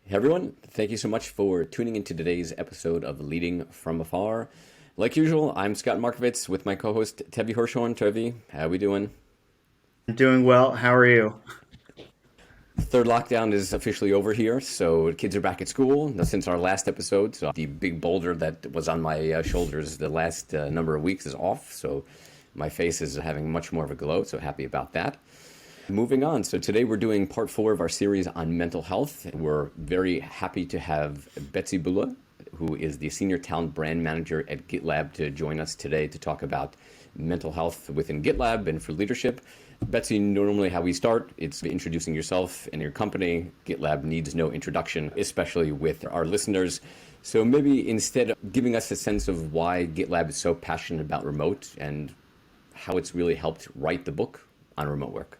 Hey everyone, thank you so much for tuning into today's episode of Leading from Afar. Like usual, I'm Scott Markovitz with my co-host Tevi I. Tevi, how we doing? I'm doing well. How are you? Third lockdown is officially over here, so kids are back at school since our last episode. So the big boulder that was on my shoulders the last number of weeks is off, so my face is having much more of a glow, so happy about that. Moving on. So today we're doing part 4 of our series on mental health. We're very happy to have Betsy Bula, who is the Senior Talent Brand Manager at Gitlab, to join us today to talk about mental health within Gitlab and for leadership. Betsy, normally how we start, it's introducing yourself and your company. Gitlab needs no introduction, especially with our listeners. So maybe instead of giving us a sense of why Gitlab is so passionate about remote and how it's really helped write the book on remote work.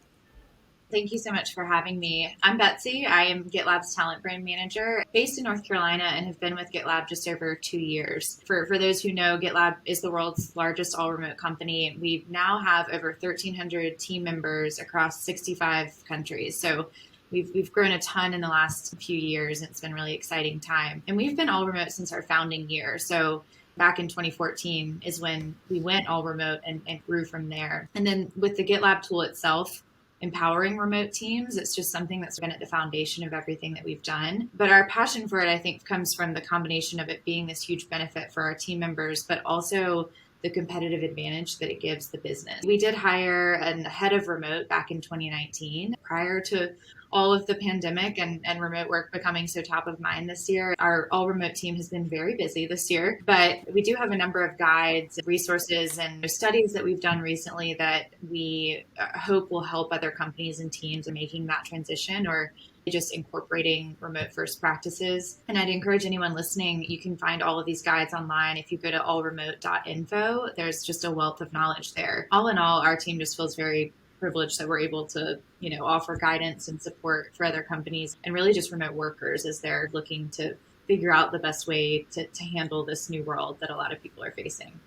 Thank you so much for having me. I'm Betsy. I am Gitlab's talent brand manager based in North Carolina and have been with Gitlab just over 2 years. For those who know, Gitlab is the world's largest all-remote company. We now have over 1,300 team members across 65 countries. So we've grown a ton in the last few years, and it's been a really exciting time. And we've been all remote since our founding year. So back in 2014 is when we went all remote and grew from there. And then with the Gitlab tool itself, empowering remote teams, it's just something that's been at the foundation of everything that we've done. But our passion for it, I think, comes from the combination of it being this huge benefit for our team members, but also the competitive advantage that it gives the business. We did hire a head of remote back in 2019 prior to all of the pandemic and remote work becoming so top of mind this year. Our all remote team has been very busy this year, but we do have a number of guides, resources, and studies that we've done recently that we hope will help other companies and teams in making that transition or just incorporating remote first practices. And I'd encourage anyone listening, you can find all of these guides online. If you go to allremote.info, there's just a wealth of knowledge there. All in all, our team just feels very privileged that we're able to, offer guidance and support for other companies and really just remote workers as they're looking to figure out the best way to handle this new world that a lot of people are facing.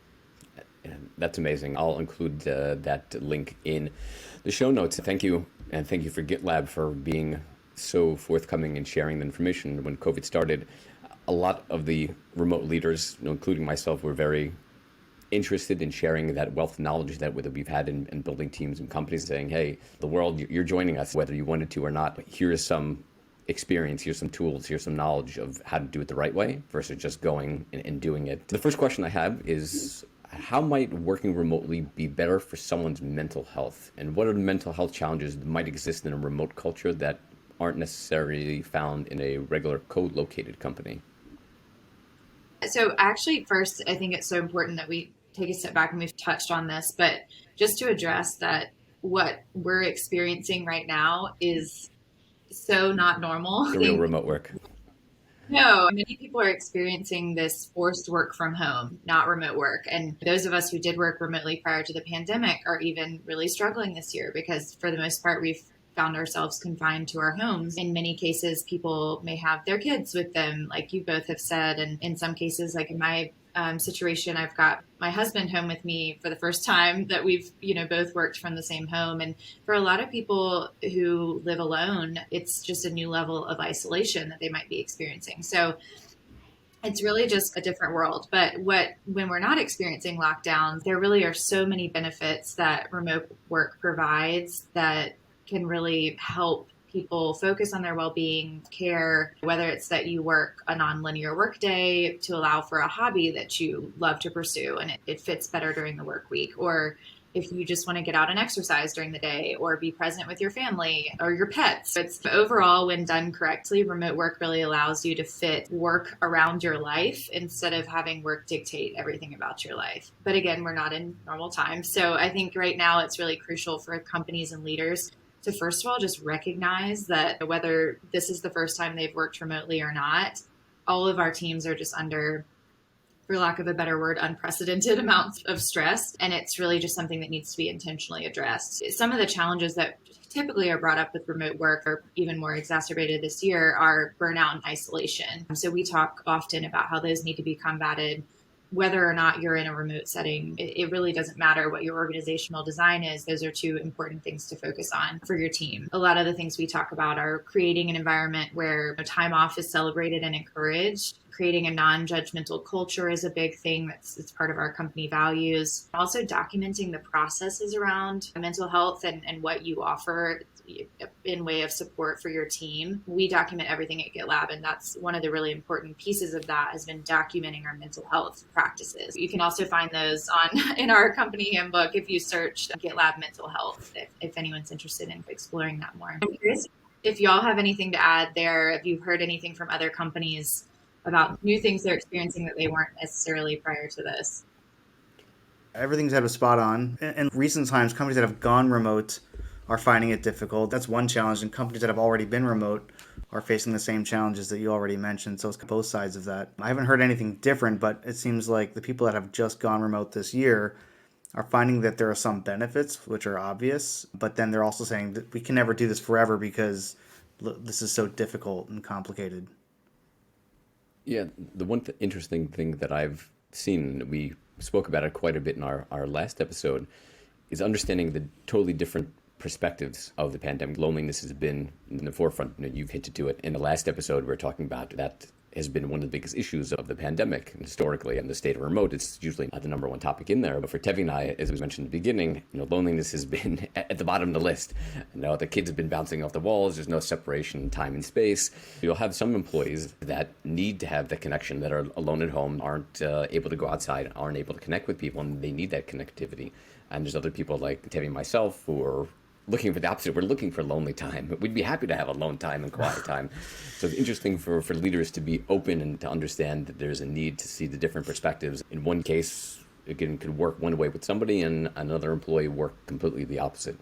That's amazing. I'll include that link in the show notes. Thank you. And thank you for GitLab for being so forthcoming and sharing the information. When COVID started, a lot of the remote leaders, including myself, were very interested in sharing that wealth of knowledge that we've had in building teams and companies, saying, hey, the world, you're joining us, whether you wanted to or not. Here's some experience, here's some tools, here's some knowledge of how to do it the right way versus just going and doing it. The first question I have is, how might working remotely be better for someone's mental health? And what are the mental health challenges that might exist in a remote culture that aren't necessarily found in a regular co-located company? So actually, first, I think it's so important that we take a step back, and we've touched on this, but just to address that what we're experiencing right now is so not normal. The real remote work. No, many people are experiencing this forced work from home, not remote work. And those of us who did work remotely prior to the pandemic are even really struggling this year because for the most part, we've found ourselves confined to our homes. In many cases, people may have their kids with them, like you both have said. And in some cases, like in my situation, I've got my husband home with me for the first time that we've, both worked from the same home. And for a lot of people who live alone, it's just a new level of isolation that they might be experiencing. So it's really just a different world. But when we're not experiencing lockdowns, there really are so many benefits that remote work provides that can really help people focus on their well-being, care, whether it's that you work a non-linear workday to allow for a hobby that you love to pursue and it fits better during the work week, or if you just want to get out and exercise during the day or be present with your family or your pets. It's overall, when done correctly, remote work really allows you to fit work around your life instead of having work dictate everything about your life. But again, we're not in normal times. So I think right now it's really crucial for companies and leaders to first of all, just recognize that whether this is the first time they've worked remotely or not, all of our teams are just under, for lack of a better word, unprecedented amounts of stress. And it's really just something that needs to be intentionally addressed. Some of the challenges that typically are brought up with remote work are even more exacerbated this year are burnout and isolation. So we talk often about how those need to be combated whether or not you're in a remote setting, it really doesn't matter what your organizational design is. Those are two important things to focus on for your team. A lot of the things we talk about are creating an environment where time off is celebrated and encouraged. Creating a non-judgmental culture is a big thing. It's part of our company values. Also documenting the processes around mental health and what you offer in way of support for your team. We document everything at Gitlab, and that's one of the really important pieces of that has been documenting our mental health practices. You can also find those in our company handbook if you search Gitlab mental health, if anyone's interested in exploring that more. I'm curious if y'all have anything to add there, if you've heard anything from other companies about new things they're experiencing that they weren't necessarily prior to this. Everything's out of spot on. In recent times, companies that have gone remote are finding it difficult. That's one challenge. And companies that have already been remote are facing the same challenges that you already mentioned. So it's both sides of that. I haven't heard anything different, but it seems like the people that have just gone remote this year are finding that there are some benefits, which are obvious, but then they're also saying that we can never do this forever because this is so difficult and complicated. Yeah, the one interesting thing that I've seen, we spoke about it quite a bit in our last episode, is understanding the totally different perspectives of the pandemic. Loneliness has been in the forefront. You've hinted to it. In the last episode, we were talking about that has been one of the biggest issues of the pandemic historically, and the state of remote. It's usually not the number one topic in there. But for Tevi and I, as we mentioned at the beginning, loneliness has been at the bottom of the list. The kids have been bouncing off the walls. There's no separation in time and space. You'll have some employees that need to have the connection, that are alone at home, aren't able to go outside, aren't able to connect with people, and they need that connectivity. And there's other people like Tevi and myself who are looking for the opposite. We're looking for lonely time. We'd be happy to have alone time and quiet time. So it's interesting for leaders to be open and to understand that there's a need to see the different perspectives. In one case, it could work one way with somebody, and another employee work completely the opposite.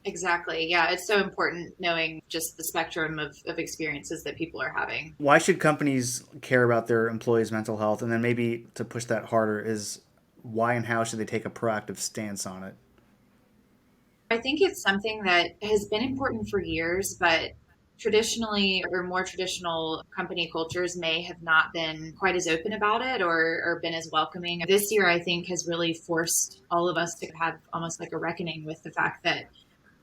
Exactly. Yeah, it's so important knowing just the spectrum of experiences that people are having. Why should companies care about their employees' mental health? And then maybe to push that harder is why and how should they take a proactive stance on it? I think it's something that has been important for years, but traditionally or more traditional company cultures may have not been quite as open about it or been as welcoming. This year, I think, has really forced all of us to have almost like a reckoning with the fact that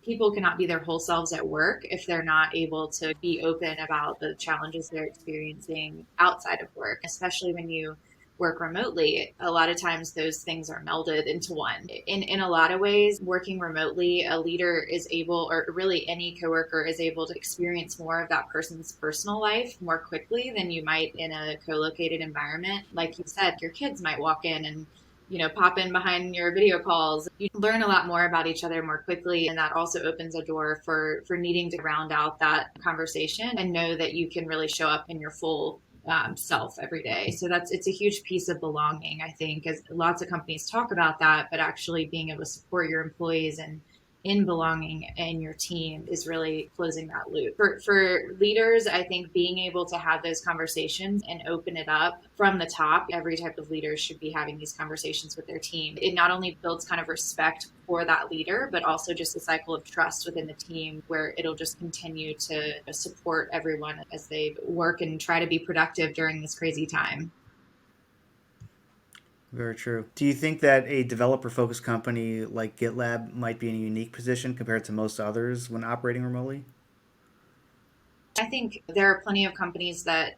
people cannot be their whole selves at work if they're not able to be open about the challenges they're experiencing outside of work, especially when you work remotely. A lot of times those things are melded into one. In a lot of ways, working remotely, a leader is able, or really any coworker is able to experience more of that person's personal life more quickly than you might in a co-located environment. Like you said, your kids might walk in and pop in behind your video calls. You learn a lot more about each other more quickly. And that also opens a door for needing to round out that conversation and know that you can really show up in your full self every day. So it's a huge piece of belonging, I think, as lots of companies talk about that, but actually being able to support your employees and in belonging in your team is really closing that loop. For leaders, I think being able to have those conversations and open it up from the top, every type of leader should be having these conversations with their team. It not only builds kind of respect for that leader, but also just a cycle of trust within the team where it'll just continue to support everyone as they work and try to be productive during this crazy time. Very true. Do you think that a developer-focused company like GitLab might be in a unique position compared to most others when operating remotely? I think there are plenty of companies that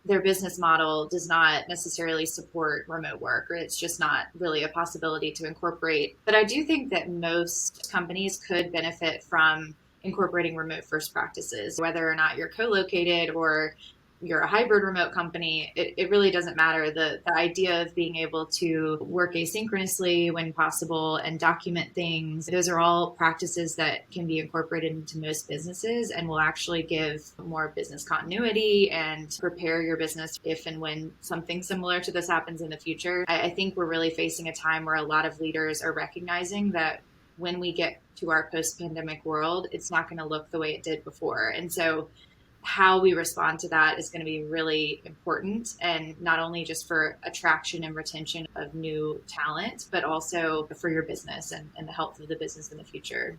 their business model does not necessarily support remote work, or it's just not really a possibility to incorporate. But I do think that most companies could benefit from incorporating remote first practices, whether or not you're co-located or you're a hybrid remote company. It really doesn't matter. The idea of being able to work asynchronously when possible and document things, those are all practices that can be incorporated into most businesses and will actually give more business continuity and prepare your business if and when something similar to this happens in the future. I think we're really facing a time where a lot of leaders are recognizing that when we get to our post-pandemic world, it's not going to look the way it did before. And so how we respond to that is going to be really important, and not only just for attraction and retention of new talent, but also for your business and the health of the business in the future.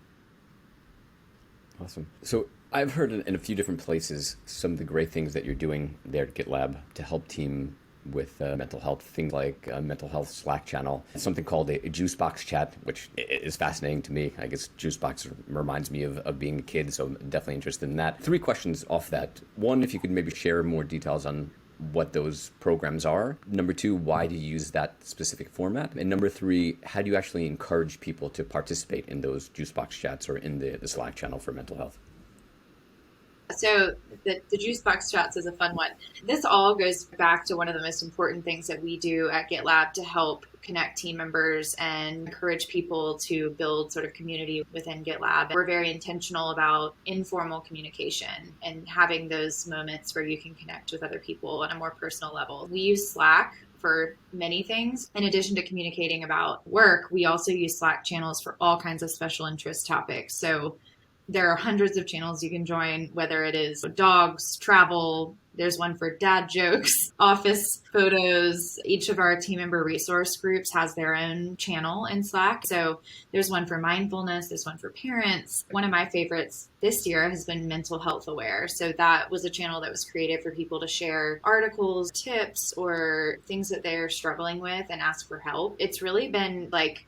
Awesome. So I've heard in a few different places some of the great things that you're doing there at GitLab to help team with mental health, things like a mental health Slack channel, something called a Juicebox chat, which is fascinating to me. I guess Juicebox reminds me of being a kid, so I'm definitely interested in that. 3 questions off that. 1, if you could maybe share more details on what those programs are. Number 2, why do you use that specific format? And number 3, how do you actually encourage people to participate in those Juicebox chats or in the Slack channel for mental health? So the Juicebox chats is a fun one. This all goes back to one of the most important things that we do at Gitlab to help connect team members and encourage people to build sort of community within Gitlab. We're very intentional about informal communication and having those moments where you can connect with other people on a more personal level. We use Slack for many things. In addition to communicating about work, we also use Slack channels for all kinds of special interest topics. So there are hundreds of channels you can join, whether it is dogs, travel, there's one for dad jokes, office photos. Each of our team member resource groups has their own channel in Slack. So there's one for mindfulness, there's one for parents. One of my favorites this year has been mental health aware. So that was a channel that was created for people to share articles, tips, or things that they're struggling with and ask for help. It's really been like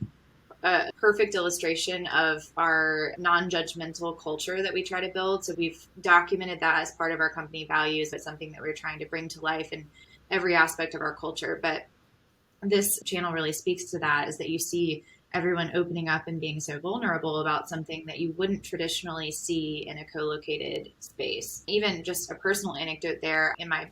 a perfect illustration of our non-judgmental culture that we try to build. So we've documented that as part of our company values. It's something that we're trying to bring to life in every aspect of our culture. But this channel really speaks to that, is that you see everyone opening up and being so vulnerable about something that you wouldn't traditionally see in a co-located space. Even just a personal anecdote there, in my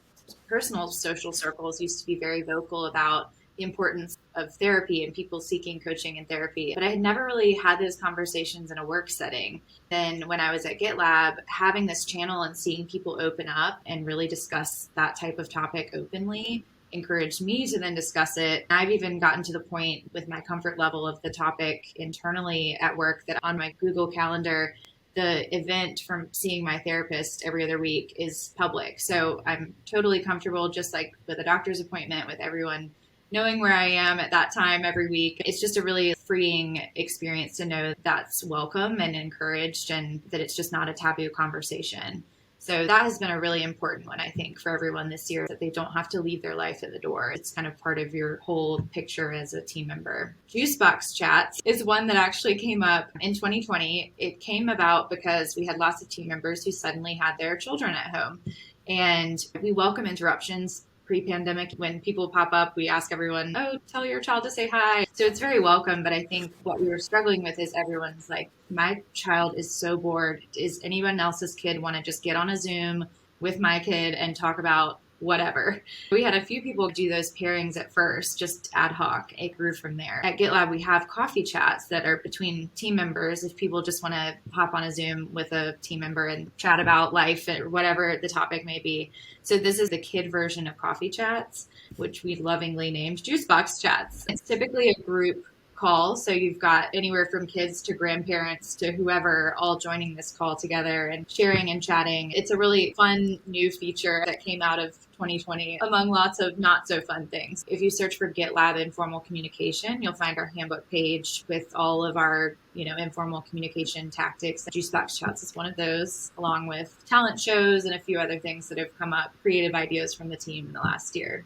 personal social circles used to be very vocal about the importance of therapy and people seeking coaching and therapy. But I had never really had those conversations in a work setting. Then when I was at Gitlab, having this channel and seeing people open up and really discuss that type of topic openly encouraged me to then discuss it. I've even gotten to the point with my comfort level of the topic internally at work that on my Google Calendar, the event from seeing my therapist every other week is public. So I'm totally comfortable, just like with a doctor's appointment, with everyone knowing where I am at that time every week. It's just a really freeing experience to know that's welcome and encouraged and that it's just not a taboo conversation. So that has been a really important one, I think, for everyone this year, that they don't have to leave their life at the door. It's kind of part of your whole picture as a team member. Juicebox chats is one that actually came up in 2020. It came about because we had lots of team members who suddenly had their children at home. And we welcome interruptions. Pre-pandemic, when people pop up, we ask everyone, oh, tell your child to say hi. So it's very welcome. But I think what we were struggling with is everyone's like, my child is so bored. Is anyone else's kid want to just get on a Zoom with my kid and talk about whatever? We had a few people do those pairings at first, just ad hoc. It grew from there. At Gitlab, we have coffee chats that are between team members. If people just want to hop on a Zoom with a team member and chat about life or whatever the topic may be. So this is the kid version of coffee chats, which we lovingly named Juicebox chats. It's typically a group call. So you've got anywhere from kids to grandparents to whoever all joining this call together and sharing and chatting. It's a really fun new feature that came out of 2020 among lots of not so fun things. If you search for Gitlab informal communication, you'll find our handbook page with all of our, informal communication tactics. Juicebox chats is one of those, along with talent shows and a few other things that have come up, creative ideas from the team in the last year.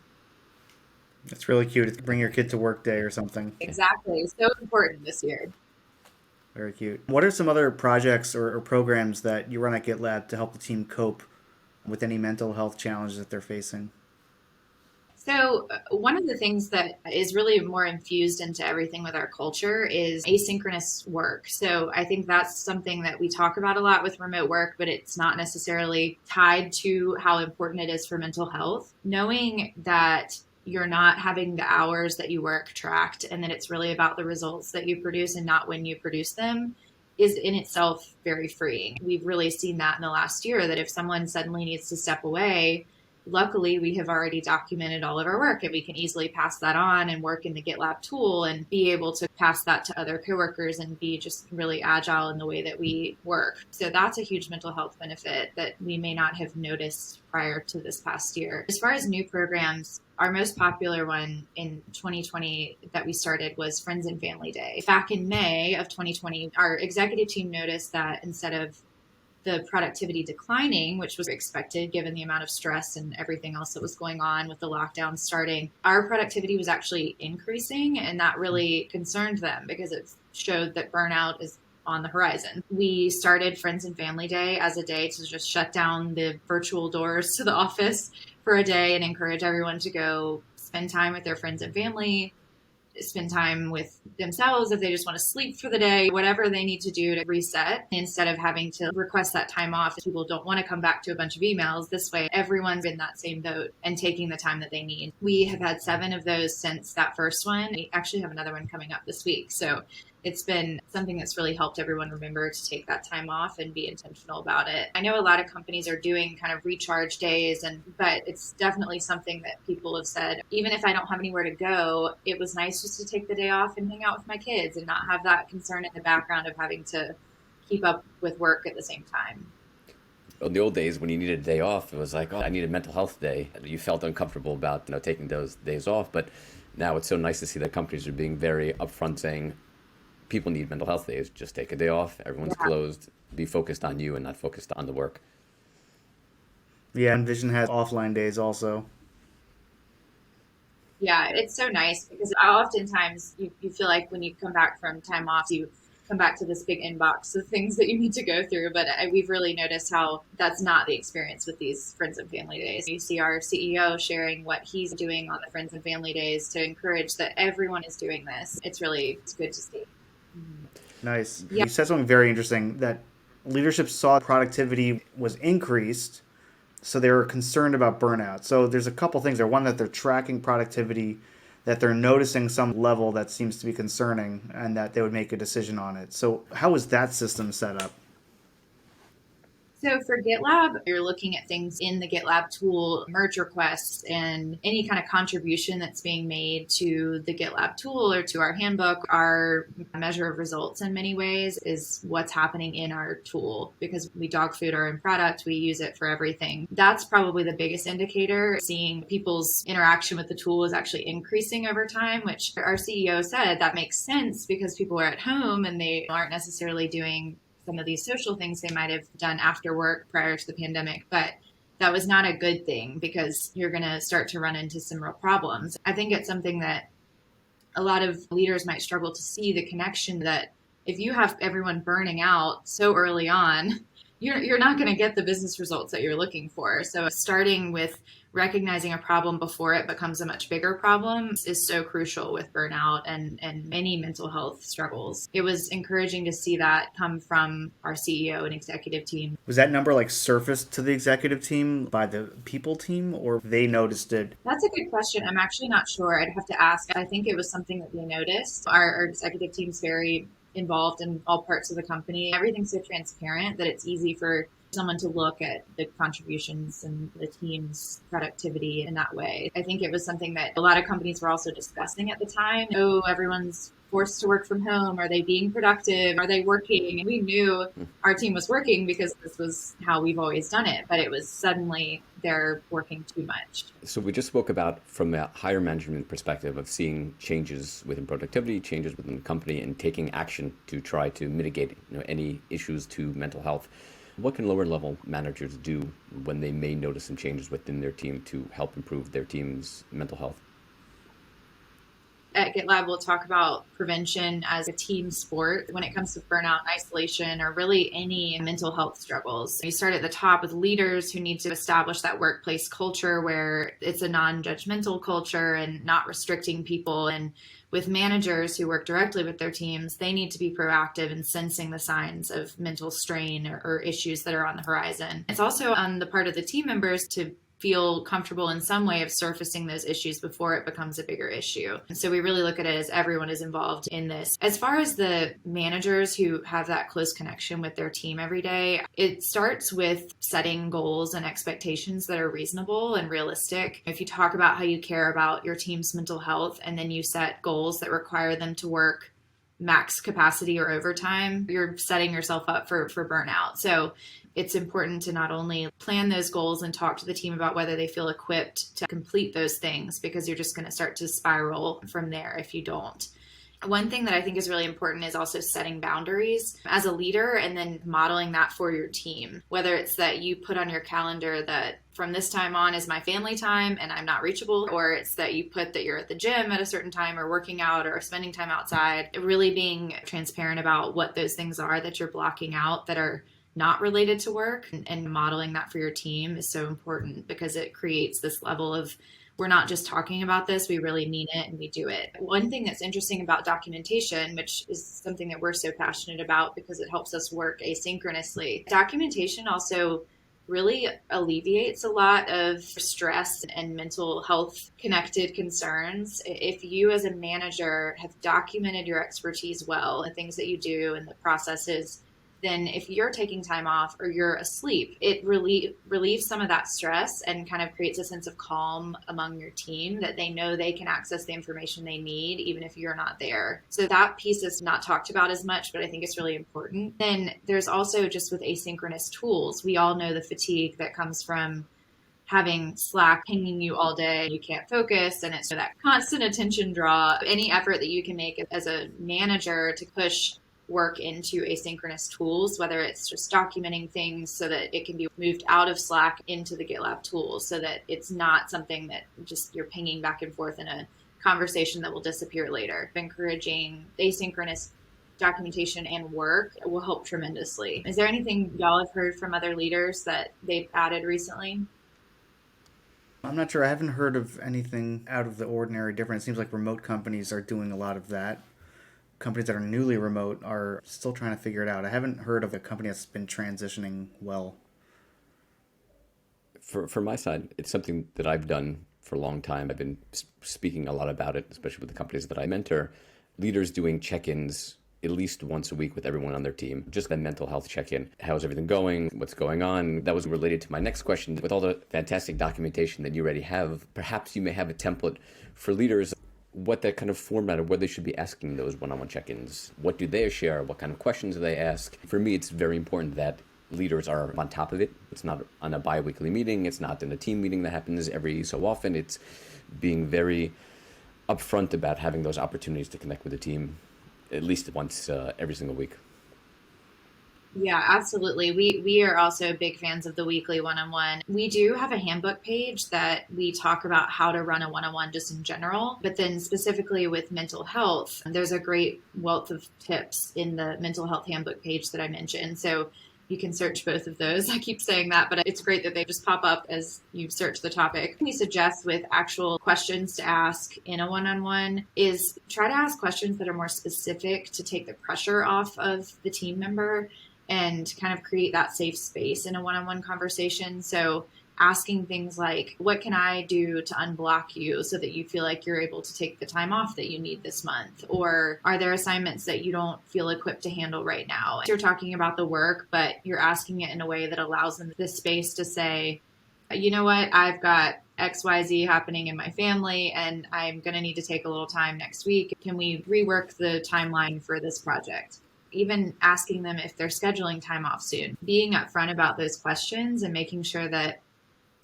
It's really cute. Bring your kid to work day or something. Exactly. So important this year. Very cute. What are some other projects or programs that you run at Gitlab to help the team cope with any mental health challenges that they're facing? So one of the things that is really more infused into everything with our culture is asynchronous work. So I think that's something that we talk about a lot with remote work, but it's not necessarily tied to how important it is for mental health. Knowing that you're not having the hours that you work tracked and that it's really about the results that you produce and not when you produce them is in itself very freeing. We've really seen that in the last year, that if someone suddenly needs to step away, luckily we have already documented all of our work and we can easily pass that on and work in the GitLab tool and be able to pass that to other coworkers and be just really agile in the way that we work. So that's a huge mental health benefit that we may not have noticed prior to this past year. As far as new programs, our most popular one in 2020 that we started was Friends and Family Day. Back in May of 2020, our executive team noticed that instead of the productivity declining, which was expected given the amount of stress and everything else that was going on with the lockdown starting, our productivity was actually increasing. And that really concerned them because it showed that burnout is on the horizon. We started Friends and Family Day as a day to just shut down the virtual doors to the office for a day and encourage everyone to go spend time with their friends and family, spend time with themselves if they just want to sleep for the day, whatever they need to do to reset, instead of having to request that time off. If people don't want to come back to a bunch of emails, this way everyone's in that same boat and taking the time that they need. We have had 7 of those since that first one. We actually have another one coming up this week. So it's been something that's really helped everyone remember to take that time off and be intentional about it. I know a lot of companies are doing kind of recharge days, but it's definitely something that people have said, even if I don't have anywhere to go, it was nice just to take the day off and hang out with my kids and not have that concern in the background of having to keep up with work at the same time. In the old days, when you needed a day off, it was like, oh, I need a mental health day. You felt uncomfortable about taking those days off. But now it's so nice to see that companies are being very upfront, saying, people need mental health days. Just take a day off. Everyone's closed. Be focused on you and not focused on the work. Yeah, and Vision has offline days also. Yeah, it's so nice because oftentimes you feel like when you come back from time off, you come back to this big inbox of things that you need to go through. But we've really noticed how that's not the experience with these Friends and Family Days. You see our CEO sharing what he's doing on the Friends and Family Days to encourage that everyone is doing this. It's good to see. Nice. Yeah. You said something very interesting, that leadership saw productivity was increased, so they were concerned about burnout. So there's a couple things there. One, that they're tracking productivity, that they're noticing some level that seems to be concerning, and that they would make a decision on it. So how is that system set up? So for Gitlab, you're looking at things in the Gitlab tool, merge requests, and any kind of contribution that's being made to the Gitlab tool or to our handbook. Our measure of results in many ways is what's happening in our tool, because we dog food our own product. We use it for everything. That's probably the biggest indicator. Seeing people's interaction with the tool is actually increasing over time, which our CEO said that makes sense because people are at home and they aren't necessarily doing some of these social things they might have done after work prior to the pandemic. But that was not a good thing because you're going to start to run into some real problems. I think it's something that a lot of leaders might struggle to see, the connection that if you have everyone burning out so early on, you're not going to get the business results that you're looking for. So starting with recognizing a problem before it becomes a much bigger problem is so crucial with burnout and many mental health struggles. It was encouraging to see that come from our CEO and executive team. Was that number surfaced to the executive team by the people team, or they noticed it? That's a good question. I'm actually not sure. I'd have to ask. I think it was something that they noticed. Our executive team's very involved in all parts of the company. Everything's so transparent that it's easy for someone to look at the contributions and the team's productivity in that way. I think it was something that a lot of companies were also discussing at the time. Oh, everyone's forced to work from home. Are they being productive? Are they working? And we knew our team was working because this was how we've always done it. But it was suddenly they're working too much. So we just spoke about, from a higher management perspective, of seeing changes within productivity, changes within the company, and taking action to try to mitigate any issues to mental health. What can lower level managers do when they may notice some changes within their team to help improve their team's mental health? At Gitlab, we'll talk about prevention as a team sport when it comes to burnout and isolation, or really any mental health struggles. You start at the top with leaders who need to establish that workplace culture where it's a non-judgmental culture and not restricting people. And with managers who work directly with their teams, they need to be proactive in sensing the signs of mental strain or issues that are on the horizon. It's also on the part of the team members to feel comfortable in some way of surfacing those issues before it becomes a bigger issue. And so we really look at it as everyone is involved in this. As far as the managers who have that close connection with their team every day, it starts with setting goals and expectations that are reasonable and realistic. If you talk about how you care about your team's mental health and then you set goals that require them to work max capacity or overtime, you're setting yourself up for burnout. So it's important to not only plan those goals and talk to the team about whether they feel equipped to complete those things, because you're just going to start to spiral from there if you don't. One thing that I think is really important is also setting boundaries as a leader and then modeling that for your team. Whether it's that you put on your calendar that from this time on is my family time and I'm not reachable, or it's that you put that you're at the gym at a certain time or working out or spending time outside. Really being transparent about what those things are that you're blocking out that are not related to work, and modeling that for your team is so important because it creates this level of, we're not just talking about this, we really mean it and we do it. One thing that's interesting about documentation, which is something that we're so passionate about because it helps us work asynchronously, documentation also really alleviates a lot of stress and mental health connected concerns. If you as a manager have documented your expertise well, the things that you do and the processes, then if you're taking time off or you're asleep, it relieves some of that stress and kind of creates a sense of calm among your team that they know they can access the information they need even if you're not there. So that piece is not talked about as much, but I think it's really important. Then there's also just with asynchronous tools, we all know the fatigue that comes from having Slack pinging you all day, you can't focus, and it's that constant attention draw. Any effort that you can make as a manager to push work into asynchronous tools, whether it's just documenting things so that it can be moved out of Slack into the Gitlab tools so that it's not something that just you're pinging back and forth in a conversation that will disappear later. Encouraging asynchronous documentation and work will help tremendously. Is there anything y'all have heard from other leaders that they've added recently? I'm not sure. I haven't heard of anything out of the ordinary different. It seems like remote companies are doing a lot of that. Companies that are newly remote are still trying to figure it out. I haven't heard of a company that's been transitioning well. For my side, it's something that I've done for a long time. I've been speaking a lot about it, especially with the companies that I mentor. Leaders doing check-ins at least once a week with everyone on their team. Just a mental health check-in. How's everything going? What's going on? That was related to my next question. With all the fantastic documentation that you already have, perhaps you may have a template for leaders, what that kind of format of where they should be asking those one-on-one check-ins. What do they share? What kind of questions do they ask? For me, it's very important that leaders are on top of it. It's not on a bi-weekly meeting. It's not in a team meeting that happens every so often. It's being very upfront about having those opportunities to connect with the team at least once every single week. Yeah, absolutely. We are also big fans of the weekly one-on-one. We do have a handbook page that we talk about how to run a one-on-one just in general, but then specifically with mental health, there's a great wealth of tips in the mental health handbook page that I mentioned. So you can search both of those. I keep saying that, but it's great that they just pop up as you search the topic. We suggest with actual questions to ask in a one-on-one is try to ask questions that are more specific to take the pressure off of the team member and kind of create that safe space in a one-on-one conversation. So asking things like, what can I do to unblock you so that you feel like you're able to take the time off that you need this month? Or are there assignments that you don't feel equipped to handle right now? You're talking about the work, but you're asking it in a way that allows them the space to say, you know what, I've got XYZ happening in my family and I'm going to need to take a little time next week. Can we rework the timeline for this project? Even asking them if they're scheduling time off soon, being upfront about those questions and making sure that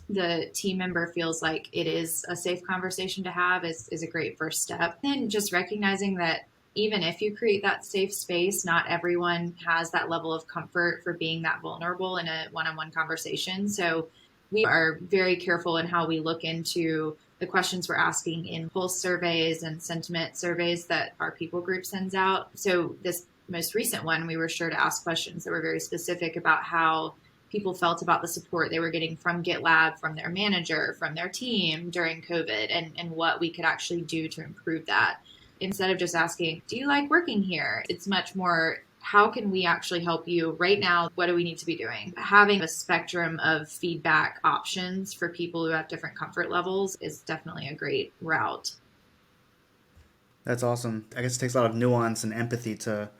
the team member feels like it is a safe conversation to have is a great first step. Then just recognizing that even if you create that safe space, not everyone has that level of comfort for being that vulnerable in a one-on-one conversation. So we are very careful in how we look into the questions we're asking in pulse surveys and sentiment surveys that our people group sends out. So this most recent one, we were sure to ask questions that were very specific about how people felt about the support they were getting from Gitlab, from their manager, from their team during COVID, and what we could actually do to improve that. Instead of just asking, do you like working here? It's much more, how can we actually help you right now? What do we need to be doing? Having a spectrum of feedback options for people who have different comfort levels is definitely a great route. That's awesome. I guess it takes a lot of nuance and empathy to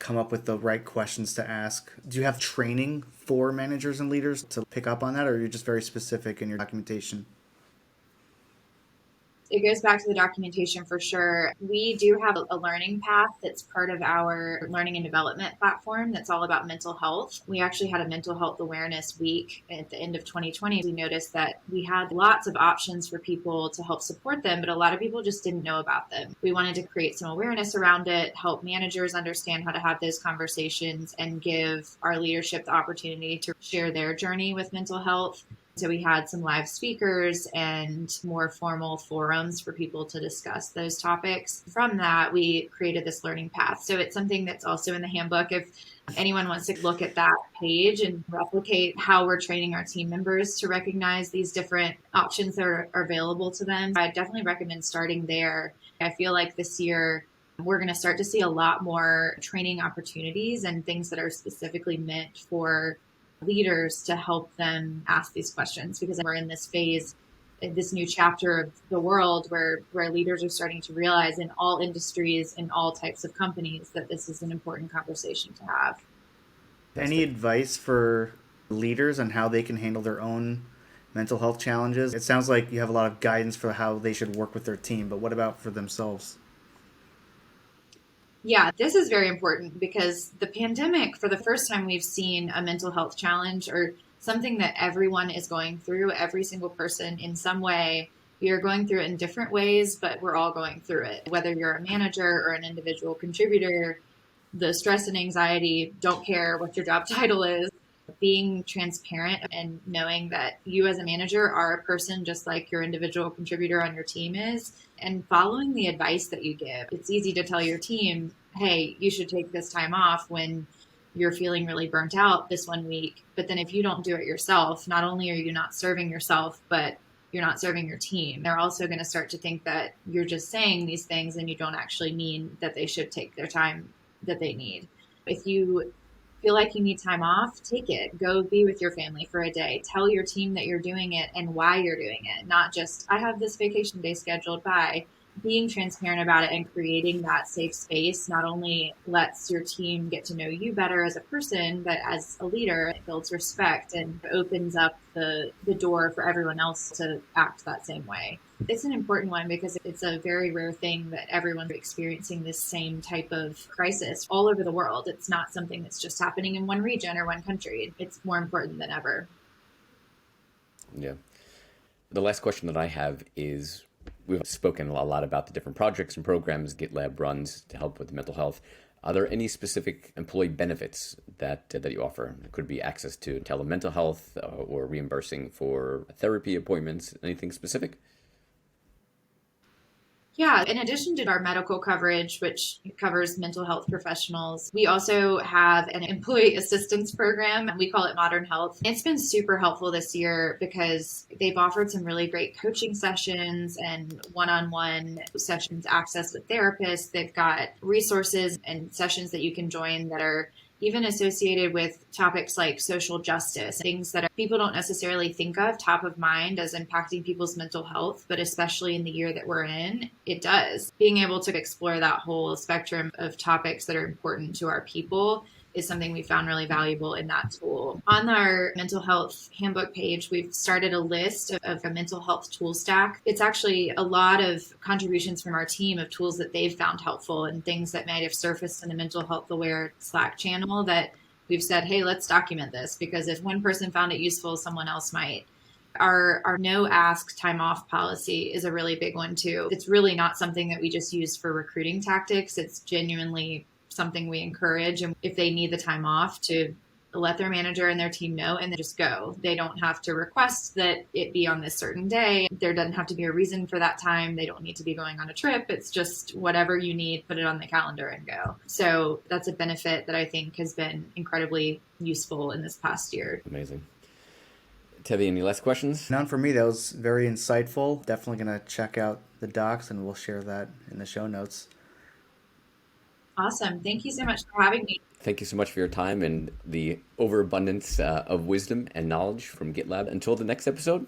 come up with the right questions to ask. Do you have training for managers and leaders to pick up on that, or are you just very specific in your documentation? It goes back to the documentation for sure. We do have a learning path that's part of our learning and development platform that's all about mental health. We actually had a mental health awareness week at the end of 2020. We noticed that we had lots of options for people to help support them, but a lot of people just didn't know about them. We wanted to create some awareness around it, help managers understand how to have those conversations, and give our leadership the opportunity to share their journey with mental health. So we had some live speakers and more formal forums for people to discuss those topics. From that, we created this learning path. So it's something that's also in the handbook. If anyone wants to look at that page and replicate how we're training our team members to recognize these different options that are available to them, I definitely recommend starting there. I feel like this year, we're going to start to see a lot more training opportunities and things that are specifically meant for leaders to help them ask these questions, because we're in this phase, this new chapter of the world where leaders are starting to realize in all industries, in all types of companies, that this is an important conversation to have. Any advice for leaders on how they can handle their own mental health challenges? It sounds like you have a lot of guidance for how they should work with their team, but what about for themselves? Yeah, this is very important because the pandemic, for the first time, we've seen a mental health challenge or something that everyone is going through, every single person in some way. We are going through it in different ways, but we're all going through it. Whether you're a manager or an individual contributor, the stress and anxiety, don't care what your job title is. Being transparent and knowing that you as a manager are a person just like your individual contributor on your team is, and following the advice that you give. It's easy to tell your team, hey, you should take this time off when you're feeling really burnt out this 1 week. But then if you don't do it yourself, not only are you not serving yourself, but you're not serving your team. They're also going to start to think that you're just saying these things and you don't actually mean that they should take their time that they need. If you feel like you need time off, take it. Go be with your family for a day. Tell your team that you're doing it and why you're doing it. Not just, I have this vacation day scheduled, bye. Being transparent about it and creating that safe space not only lets your team get to know you better as a person, but as a leader, it builds respect and opens up the door for everyone else to act that same way. It's an important one because it's a very rare thing that everyone's experiencing this same type of crisis all over the world. It's not something that's just happening in one region or one country. It's more important than ever. Yeah. The last question that I have is, we've spoken a lot about the different projects and programs Gitlab runs to help with mental health. Are there any specific employee benefits that you offer? It could be access to telemental health or reimbursing for therapy appointments, anything specific? Yeah, in addition to our medical coverage, which covers mental health professionals, we also have an employee assistance program. We call it Modern Health. It's been super helpful this year because they've offered some really great coaching sessions and one-on-one sessions, access with therapists. They've got resources and sessions that you can join that are even associated with topics like social justice, things that people don't necessarily think of top of mind as impacting people's mental health, but especially in the year that we're in, it does. Being able to explore that whole spectrum of topics that are important to our people is something we found really valuable in that tool. On our mental health handbook page, we've started a list of a mental health tool stack. It's actually a lot of contributions from our team of tools that they've found helpful and things that might have surfaced in the Mental Health Aware Slack channel that we've said, hey, let's document this, because if one person found it useful, someone else might. Our no ask time off policy is a really big one too. It's really not something that we just use for recruiting tactics. It's genuinely something we encourage. And if they need the time off, to let their manager and their team know and then just go. They don't have to request that it be on this certain day. There doesn't have to be a reason for that time. They don't need to be going on a trip. It's just whatever you need, put it on the calendar and go. So that's a benefit that I think has been incredibly useful in this past year. Amazing. Tevi, any last questions? None for me. That was very insightful. Definitely going to check out the docs, and we'll share that in the show notes. Awesome. Thank you so much for having me. Thank you so much for your time and the overabundance of wisdom and knowledge from Gitlab. Until the next episode,